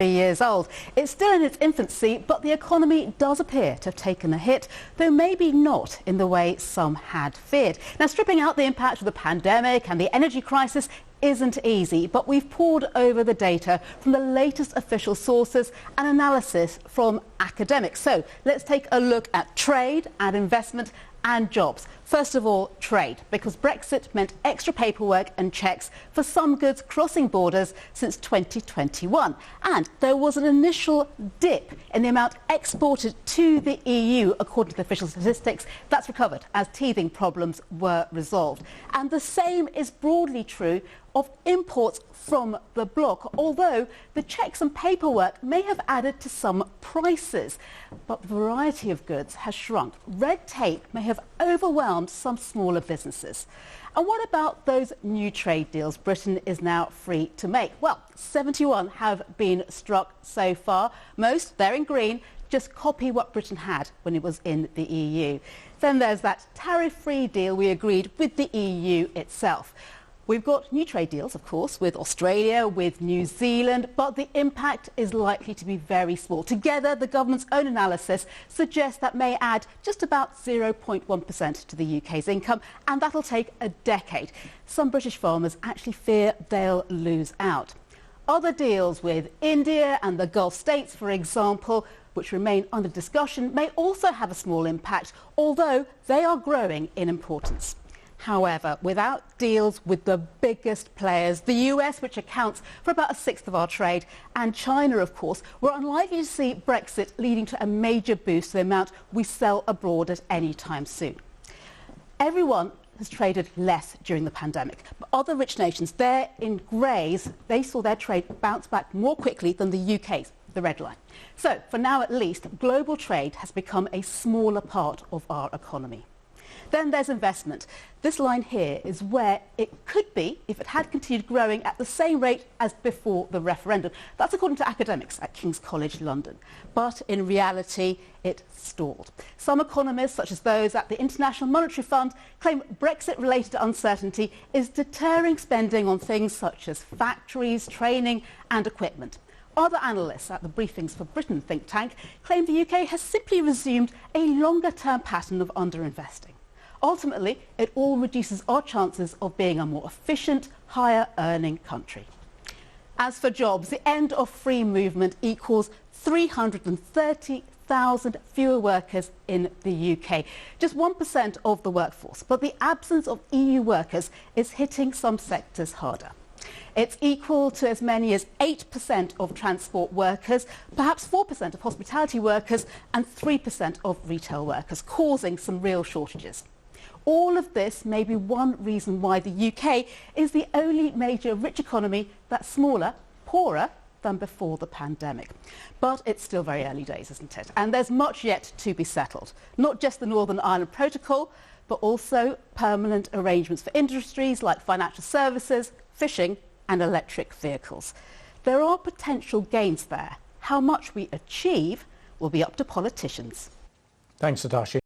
Years old. It's still in its infancy, but the economy does appear to have taken a hit, though maybe not in the way some had feared. Now, stripping out the impact of the pandemic and the energy crisis isn't easy, but we've pored over the data from the latest official sources and analysis from academics. So let's take a look at trade and investment and jobs. First of all, trade, because Brexit meant extra paperwork and checks for some goods crossing borders since 2021. And there was an initial dip in the amount exported to the EU, according to the official statistics. That's recovered as teething problems were resolved. And the same is broadly true of imports from the bloc, although the checks and paperwork may have added to some prices. But the variety of goods has shrunk. Red tape may have overwhelmed some smaller businesses. And what about those new trade deals Britain is now free to make? Well, 71 have been struck so far. Most, they're in green, just copy what Britain had when it was in the EU. Then there's that tariff-free deal we agreed with the EU itself. We've got new trade deals, of course, with Australia, with New Zealand, but the impact is likely to be very small. Together, the government's own analysis suggests that may add just about 0.1% to the UK's income, and that'll take a decade. Some British farmers actually fear they'll lose out. Other deals with India and the Gulf states, for example, which remain under discussion, may also have a small impact, although they are growing in importance. However, without deals with the biggest players, the US, which accounts for about a sixth of our trade, and China, of course, we're unlikely to see Brexit leading to a major boost to the amount we sell abroad at any time soon. Everyone has traded less during the pandemic. But other rich nations, there in greys, they saw their trade bounce back more quickly than the UK's, the red line. So, for now at least, global trade has become a smaller part of our economy. Then there's investment. This line here is where it could be if it had continued growing at the same rate as before the referendum. That's according to academics at King's College London. But in reality, it stalled. Some economists, such as those at the International Monetary Fund, claim Brexit-related uncertainty is deterring spending on things such as factories, training and equipment. Other analysts at the Briefings for Britain think tank claim the UK has simply resumed a longer-term pattern of underinvesting. Ultimately, it all reduces our chances of being a more efficient, higher-earning country. As for jobs, the end of free movement equals 330,000 fewer workers in the UK, just 1% of the workforce. But the absence of EU workers is hitting some sectors harder. It's equal to as many as 8% of transport workers, perhaps 4% of hospitality workers and 3% of retail workers, causing some real shortages. All of this may be one reason why the UK is the only major rich economy that's smaller, poorer than before the pandemic. But it's still very early days, isn't it? And there's much yet to be settled. Not just the Northern Ireland Protocol, but also permanent arrangements for industries like financial services, fishing and electric vehicles. There are potential gains there. How much we achieve will be up to politicians. Thanks, Satashi.